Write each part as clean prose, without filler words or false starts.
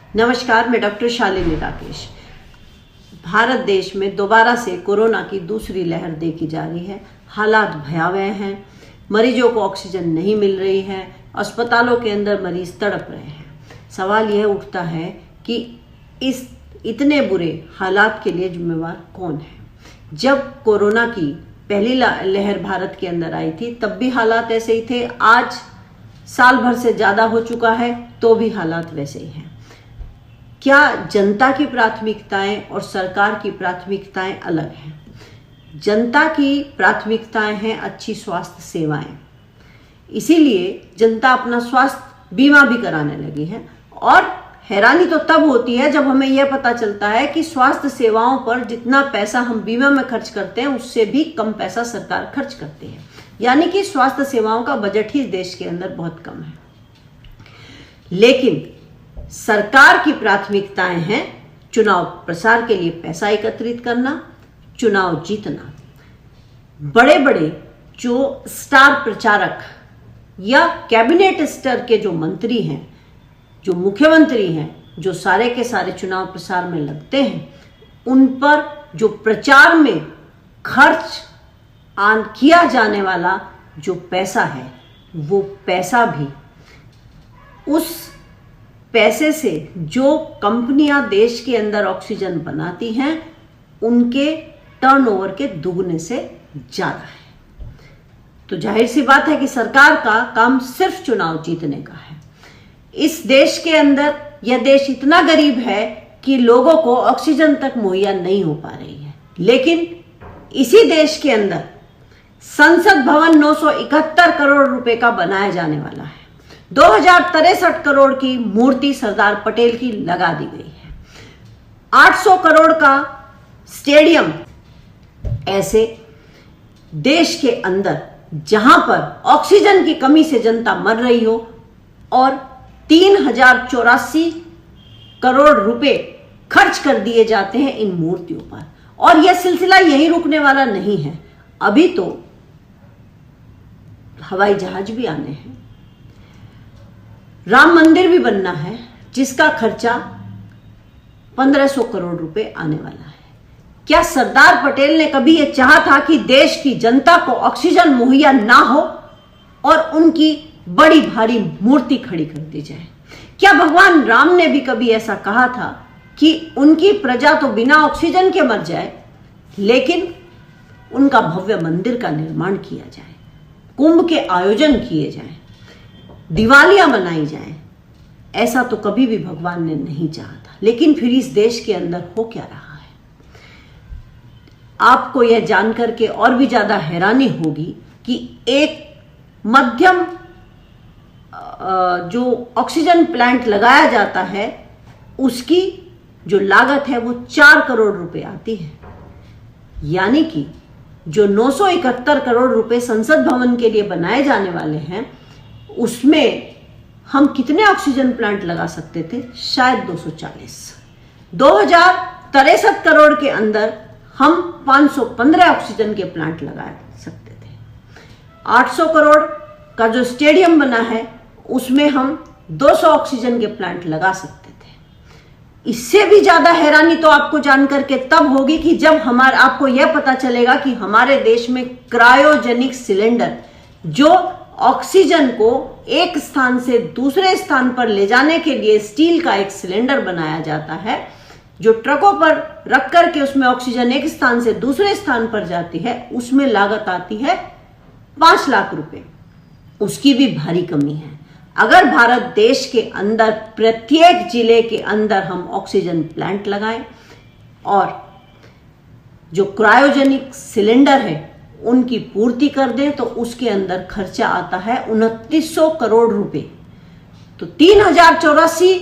नमस्कार, मैं डॉक्टर शालिनी राकेश। भारत देश में दोबारा से कोरोना की दूसरी लहर देखी जा रही है। हालात भयावह हैं, मरीजों को ऑक्सीजन नहीं मिल रही है, अस्पतालों के अंदर मरीज तड़प रहे हैं। सवाल यह उठता है कि इस इतने बुरे हालात के लिए जिम्मेवार कौन है। जब कोरोना की पहली लहर भारत के अंदर आई थी तब भी हालात ऐसे ही थे। आज साल भर से ज़्यादा हो चुका है तो भी हालात वैसे ही हैं। क्या जनता की प्राथमिकताएं और सरकार की प्राथमिकताएं अलग हैं? जनता की प्राथमिकताएं हैं अच्छी स्वास्थ्य सेवाएं, इसीलिए जनता अपना स्वास्थ्य बीमा भी कराने लगी है। और हैरानी तो तब होती है जब हमें यह पता चलता है कि स्वास्थ्य सेवाओं पर जितना पैसा हम बीमा में खर्च करते हैं उससे भी कम पैसा सरकार खर्च करती है। यानी कि स्वास्थ्य सेवाओं का बजट ही देश के अंदर बहुत कम है। लेकिन सरकार की प्राथमिकताएं हैं चुनाव प्रचार के लिए पैसा एकत्रित करना, चुनाव जीतना। बड़े बड़े जो स्टार प्रचारक या कैबिनेट स्तर के जो मंत्री हैं, जो मुख्यमंत्री हैं, जो सारे के सारे चुनाव प्रचार में लगते हैं, उन पर जो प्रचार में खर्च किया जाने वाला जो पैसा है, वो पैसा भी उस पैसे से जो कंपनियां देश के अंदर ऑक्सीजन बनाती हैं उनके टर्नओवर के दुगने से ज्यादा है। तो जाहिर सी बात है कि सरकार का काम सिर्फ चुनाव जीतने का है। इस देश के अंदर यह देश इतना गरीब है कि लोगों को ऑक्सीजन तक मुहैया नहीं हो पा रही है। लेकिन इसी देश के अंदर संसद भवन 971 करोड़ रुपए का बनाया जाने वाला है। 2063 करोड़ की मूर्ति सरदार पटेल की लगा दी गई है। 800 करोड़ का स्टेडियम ऐसे देश के अंदर जहां पर ऑक्सीजन की कमी से जनता मर रही हो, और 3084 करोड़ रुपए खर्च कर दिए जाते हैं इन मूर्तियों पर। और यह सिलसिला यहीं रुकने वाला नहीं है। अभी तो हवाई जहाज भी आने हैं, राम मंदिर भी बनना है जिसका खर्चा 1500 करोड़ रुपए आने वाला है। क्या सरदार पटेल ने कभी यह चाहा था कि देश की जनता को ऑक्सीजन मुहैया ना हो और उनकी बड़ी भारी मूर्ति खड़ी कर दी जाए? क्या भगवान राम ने भी कभी ऐसा कहा था कि उनकी प्रजा तो बिना ऑक्सीजन के मर जाए, लेकिन उनका भव्य मंदिर का निर्माण किया जाए, कुंभ के आयोजन किए जाएं, दिवालियां मनाई जाएं? ऐसा तो कभी भी भगवान ने नहीं चाहा था। लेकिन फिर इस देश के अंदर हो क्या रहा है? आपको यह जानकर के और भी ज्यादा हैरानी होगी कि एक मध्यम जो ऑक्सीजन प्लांट लगाया जाता है उसकी जो लागत है वो 4 करोड़ रुपए आती है। यानी कि जो 971 करोड़ रुपए संसद भवन के लिए बनाए जाने वाले हैं उसमें हम कितने ऑक्सीजन प्लांट लगा सकते थे? शायद 240। 2063 करोड़ के अंदर हम 515 ऑक्सीजन के प्लांट लगा सकते थे। 800 करोड़ का जो स्टेडियम बना है उसमें हम 200 ऑक्सीजन के प्लांट लगा सकते थे। इससे भी ज्यादा हैरानी तो आपको जानकर के तब होगी कि जब आपको यह पता चलेगा कि हमारे देश में क्रायोजेनिक सिलेंडर, जो ऑक्सीजन को एक स्थान से दूसरे स्थान पर ले जाने के लिए स्टील का एक सिलेंडर बनाया जाता है, जो ट्रकों पर रख करके उसमें ऑक्सीजन एक स्थान से दूसरे स्थान पर जाती है, उसमें लागत आती है 5 लाख रुपए। उसकी भी भारी कमी है। अगर भारत देश के अंदर प्रत्येक जिले के अंदर हम ऑक्सीजन प्लांट लगाएं और जो क्रायोजेनिक सिलेंडर है उनकी पूर्ति कर दें तो उसके अंदर खर्चा आता है 2900 करोड़ रुपए। तो 3084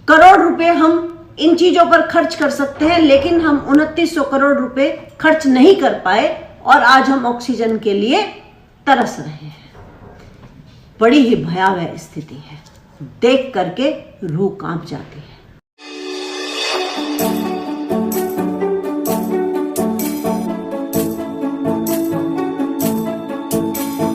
करोड़ रुपए हम इन चीजों पर खर्च कर सकते हैं, लेकिन हम 2900 करोड़ रुपए खर्च नहीं कर पाए और आज हम ऑक्सीजन के लिए तरस रहे हैं। बड़ी ही भयावह स्थिति है, देख करके रूह कांप जाती है।